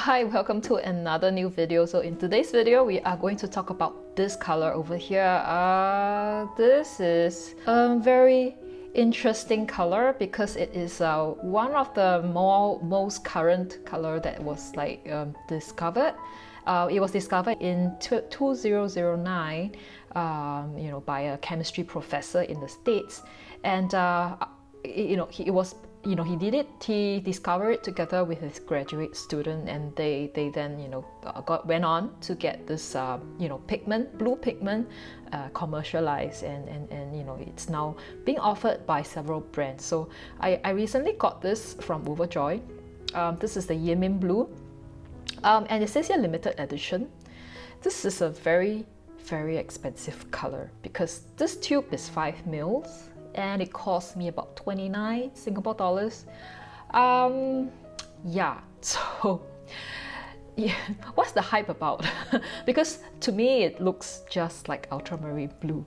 Hi, welcome to another new video. So in today's video, we are going to talk about this color over here. This is a very interesting color because it is one of the most current color that was discovered. It was discovered in 2009, by a chemistry professor in the States, and he discovered it together with his graduate student, and they then went on to get this blue pigment commercialized, and it's now being offered by several brands. So I recently got this from Overjoy. This is the YInMn blue, and it says here limited edition. This is a very expensive color because this tube is 5 mils. And it cost me about 29 Singapore dollars. So what's the hype about? Because to me it looks just like ultramarine blue.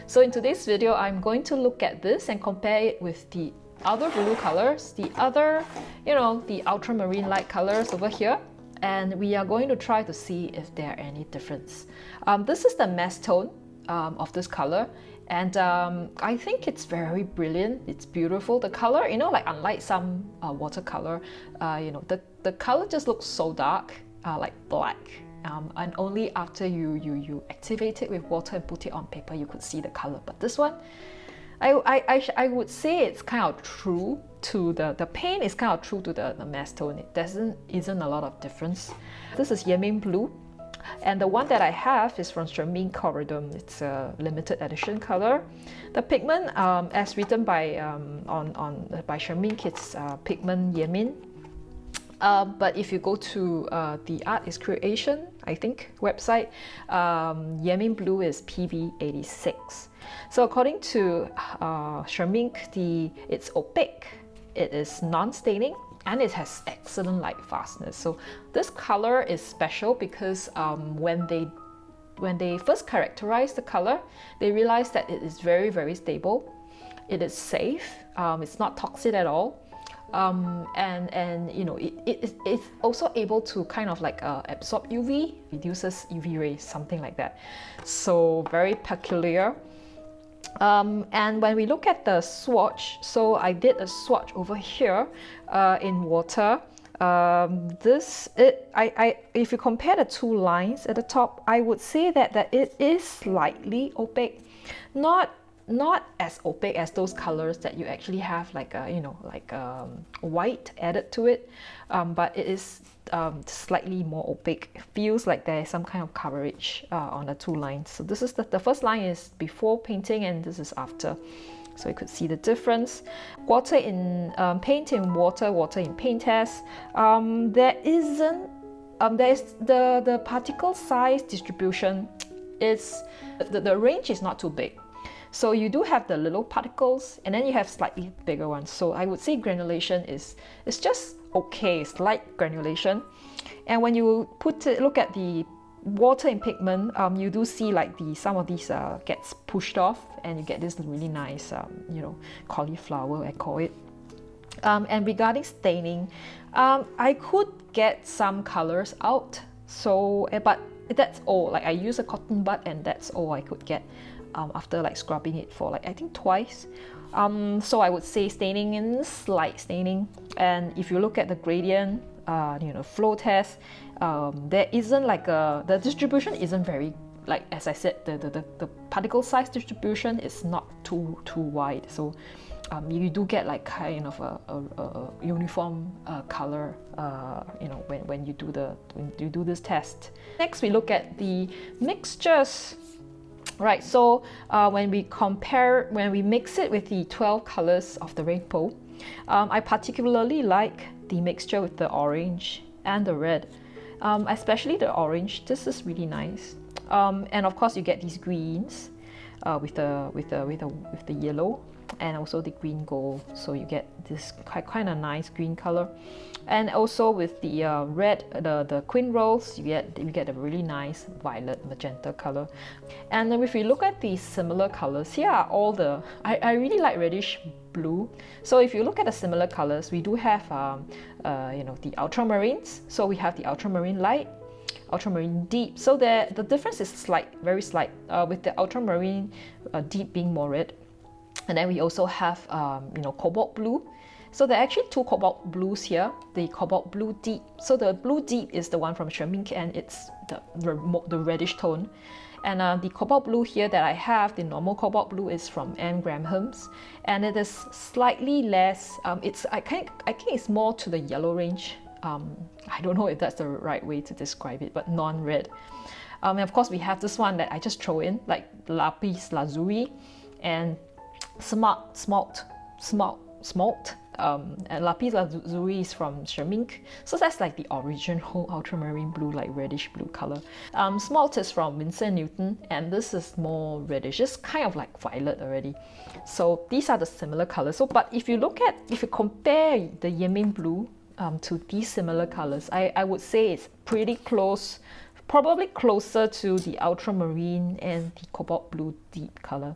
So in today's video, I'm going to look at this and compare it with the other blue colors, the other, the ultramarine light colors over here. And we are going to try to see if there are any difference. This is the mass tone of this color. And I think it's very brilliant. It's beautiful. The color, unlike some watercolor, the color just looks so dark, like black. And only after you activate it with water and put it on paper, you could see the color. But this one, I would say it's kind of true to the paint is kind of true to the mass tone. It isn't a lot of difference. This is YInMn blue. And the one that I have is from Schmincke horAdam. It's a limited edition color. The pigment, as written by Schmincke, it's pigment YInMn. But if you go to the Art is Creation, I think, website, YInMn blue is PV86. So according to Schmincke, it's opaque, it is non-staining, and it has excellent light fastness. So this color is special because when they first characterized the color, they realized that it is very stable. It is safe. It's not toxic at all. It's also able to kind of absorb UV, reduces UV rays, something like that. So very peculiar. And when we look at the swatch, so I did a swatch over here in water. If you compare the two lines at the top, I would say that it is slightly opaque, not as opaque as those colors that you actually have white added to it, but it is slightly more opaque. It feels like there is some kind of coverage on the two lines. So this is the first line is before painting, and this is after. So you could see the difference. Water in paint in water, water in paint test. There is the particle size distribution is the range is not too big. So you do have the little particles, and then you have slightly bigger ones. So I would say granulation is just okay, slight granulation. And when you look at the water in pigment, you do see some of these gets pushed off, and you get this really nice, cauliflower, I call it. And regarding staining, I could get some colors out. So, but that's all. I use a cotton bud, and that's all I could get. After scrubbing it for I think twice. So I would say staining and slight staining. And if you look at the gradient, flow test, there isn't the distribution isn't very, as I said, the particle size distribution is not too wide. So you do get kind of a uniform color, when you do this test. Next, we look at the mixtures. Right, so when we mix it with the 12 colors of the rainbow, I particularly like the mixture with the orange and the red, especially the orange. This is really nice. And of course you get these greens. with the yellow and also the green gold, so you get this kind of nice green color. And also with the red, the queen rose, you get a really nice violet magenta color. And then if you look at the similar colors, here are all the I really like reddish blue. So if you look at the similar colors, we do have you know, the ultramarines. So we have the ultramarine light, ultramarine deep. So the difference is slight, very slight, with the ultramarine deep being more red. And then we also have you know, cobalt blue. So there are actually two cobalt blues here, the cobalt blue deep. So the blue deep is the one from Schmincke, and it's the reddish tone. And the cobalt blue here that I have, the normal cobalt blue, is from YInMn, and it is slightly less. I think it's more to the yellow range. I don't know if that's the right way to describe it, but non-red. And of course, we have this one that I just throw in, like lapis lazuli and smalt. And lapis lazuli is from Schmincke, so that's like the original ultramarine blue, like reddish blue color. Smalt is from Newton, and this is more reddish, just kind of like violet already. So these are the similar colors. So, but if you compare the YInMn blue to these similar colors, I would say it's pretty close, probably closer to the ultramarine and the cobalt blue deep color.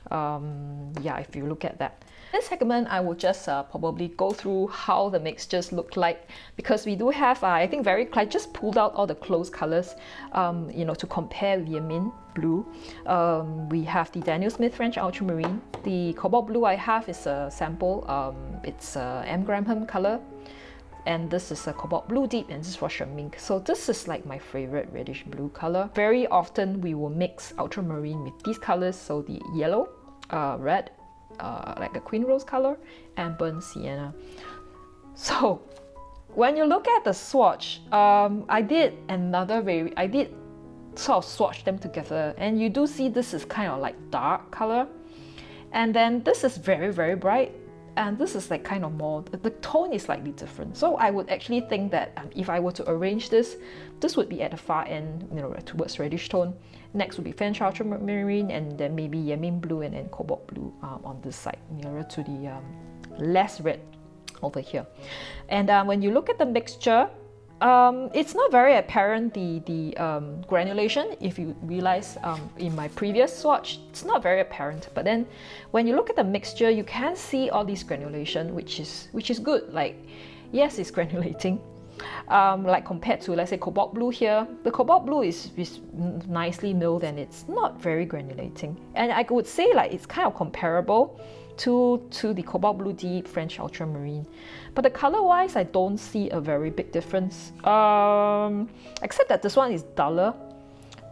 Yeah, if you look at that. This segment, I will just probably go through how the mixtures look like, because we do have, I think I just pulled out all the close colors, you know, to compare with YInMn blue. We have the Daniel Smith French ultramarine. The cobalt blue I have is a sample. It's YInMn color. And this is a cobalt blue deep, and this is for Schmincke. So this is like my favorite reddish blue color. Very often we will mix ultramarine with these colors, so the yellow, red, like a queen rose color, and burnt sienna. So when you look at the swatch, I did sort of swatch them together, and you do see this is kind of like dark color, and then this is very, very bright, and this is like kind of more, the tone is slightly different. So I would actually think that if I were to arrange this would be at the far end, you know, towards reddish tone. Next would be French ultramarine, and then maybe YInMn blue, and then cobalt blue on this side, nearer to the less red over here. And when you look at the mixture, it's not very apparent, the granulation. If you realize in my previous swatch, it's not very apparent, but then when you look at the mixture, you can see all this granulation, which is good. Like, yes, it's granulating, like compared to, let's say, cobalt blue here. The cobalt blue is nicely milled, and it's not very granulating, and I would say like it's kind of comparable to the cobalt blue deep French ultramarine. But the color wise, I don't see a very big difference, except that this one is duller,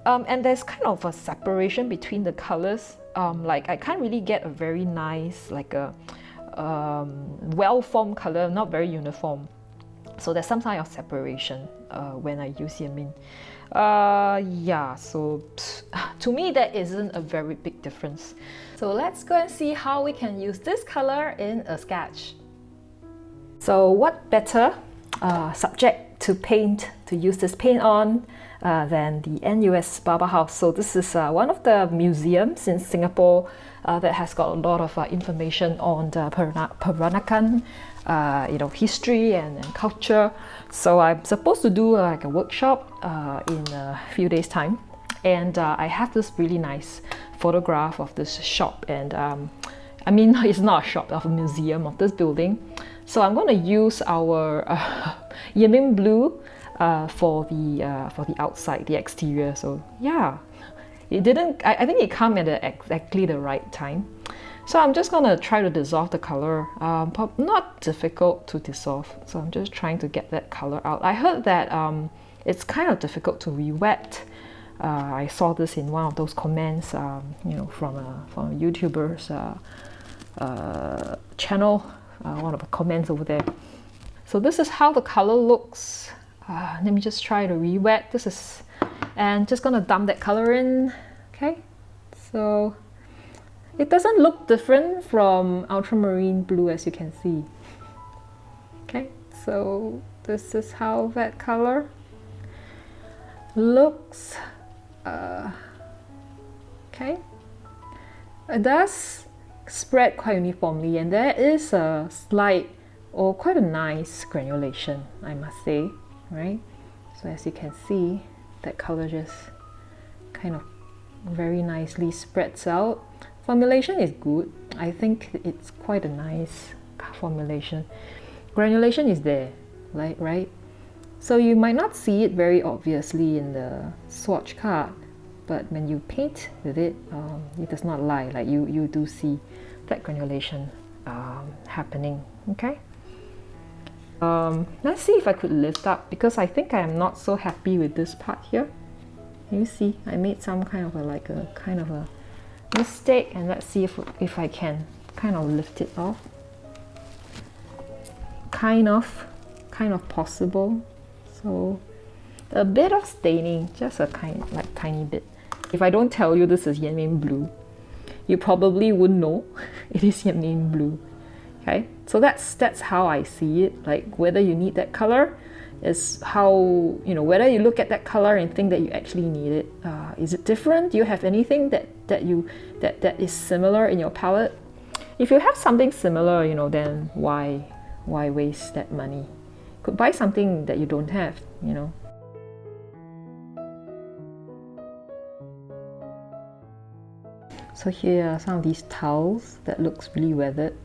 and there's kind of a separation between the colors. Like I can't really get a very nice, like a well-formed color, not very uniform. So there's some kind of separation when I use YInMn. Yeah, so to me that isn't a very big difference. So let's go and see how we can use this color in a sketch. So what better subject to paint, to use this paint on, than the NUS Barber House. So this is one of the museums in Singapore that has got a lot of information on the Peranakan, you know, history and culture. So I'm supposed to do like a workshop in a few days' time, and I have this really nice photograph of this shop, and I mean, it's not a shop, of a museum of this building. So I'm going to use our YInMn blue for the outside, the exterior. So yeah, it didn't. I think it came at exactly the right time. So I'm just gonna try to dissolve the color, but not difficult to dissolve. So I'm just trying to get that color out. I heard that it's kind of difficult to re-wet. I saw this in one of those comments, you know, from a YouTuber's channel, one of the comments over there. So this is how the color looks. Let me just try to re-wet. This is, and just gonna dump that color in. Okay, so it doesn't look different from ultramarine blue, as you can see. Okay, so this is how that color looks. Okay, It does spread quite uniformly, and there is a slight or quite a nice granulation, I must say, right? So as you can see, that color just kind of very nicely spreads out. Formulation is good. I think it's quite a nice formulation. Granulation is there, right? So you might not see it very obviously in the swatch card, but when you paint with it, it does not lie. Like you do see that granulation happening. Okay. Let's see if I could lift up, because I think I am not so happy with this part here. You see, I made some kind of a mistake, and let's see if I can kind of lift it off. Kind of possible. So a bit of staining, just a tiny bit. If I don't tell you this is YInMn blue, you probably wouldn't know it is YInMn blue. Okay, so that's how I see it. Like, whether you need that color is how, you know, whether you look at that color and think that you actually need it. Is it different? Do you have anything that is similar in your palette? If you have something similar, you know, then why waste that money? You could buy something that you don't have, you know. So here are some of these towels that looks really weathered.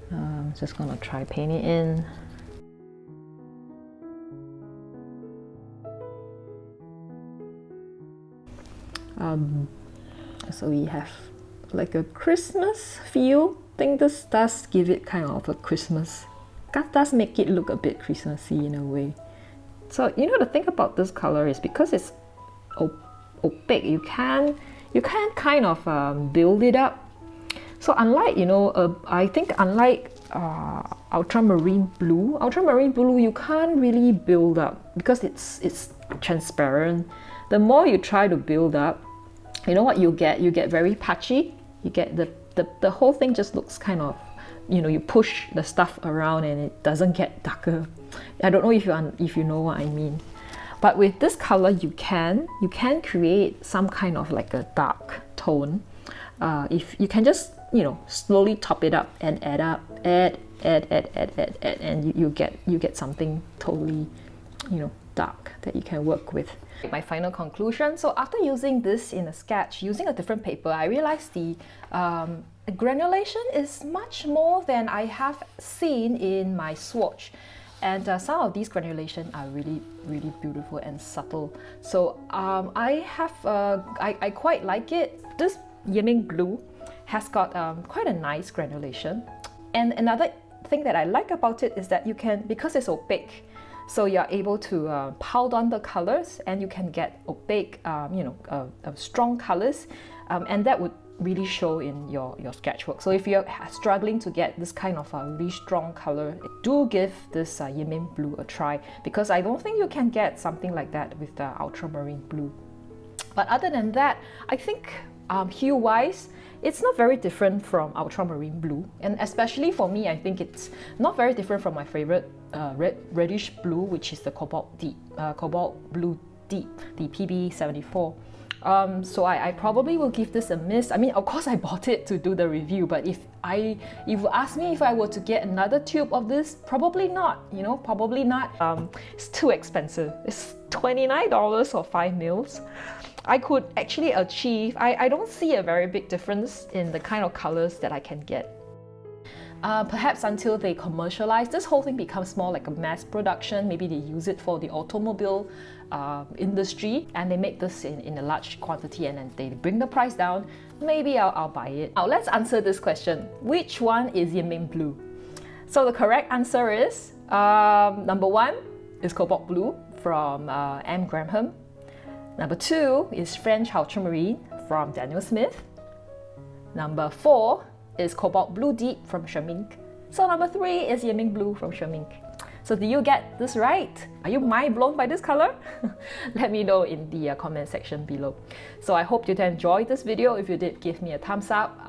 I'm just gonna try painting it in. So we have like a Christmas feel. I think this does give it kind of a Christmas. That does make it look a bit Christmassy in a way. So, you know, the thing about this color is because it's opaque, you can kind of build it up. So unlike, you know, I think unlike ultramarine blue you can't really build up because it's transparent. The more you try to build up, you know what you get? You get very patchy. You get the whole thing just looks kind of, you know, you push the stuff around and it doesn't get darker. I don't know if you know what I mean. But with this color, you can create some kind of like a dark tone. If you can just, you know, slowly top it up and add, and you get something totally, you know, dark that you can work with. My final conclusion. So after using this in a sketch, using a different paper, I realized the granulation is much more than I have seen in my swatch. And some of these granulation are really, really beautiful and subtle. So I quite like it. This YInMn blue has got quite a nice granulation. And another thing that I like about it is that you can, because it's opaque, so you're able to pile on the colors and you can get opaque, you know, strong colors, and that would really show in your sketchwork. So if you're struggling to get this kind of really strong color, do give this YInMn blue a try, because I don't think you can get something like that with the ultramarine blue. But other than that, I think hue-wise, it's not very different from ultramarine blue, and especially for me, I think it's not very different from my favorite reddish blue, which is the cobalt blue deep, the PB74. So I probably will give this a miss. I mean, of course I bought it to do the review, but if you ask me if I were to get another tube of this, probably not, you know, probably not. It's too expensive. It's $29 for 5 mils. I could actually achieve, I don't see a very big difference in the kind of colors that I can get. Perhaps until they commercialize, this whole thing becomes more like a mass production. Maybe they use it for the automobile industry and they make this in a large quantity and then they bring the price down. Maybe I'll buy it. Now let's answer this question. Which one is YInMn blue? So the correct answer is number 1 is cobalt blue from M. Graham. Number 2 is French ultramarine from Daniel Smith. Number 4 is cobalt blue deep from Schmincke. So number 3 is YInMn blue from Schmincke. So do you get this right? Are you mind blown by this color? Let me know in the comment section below. So I hope you enjoyed this video. If you did, give me a thumbs up,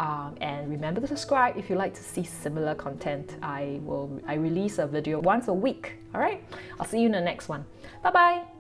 and remember to subscribe if you like to see similar content. I release a video once a week. All right, I'll see you in the next one. Bye bye.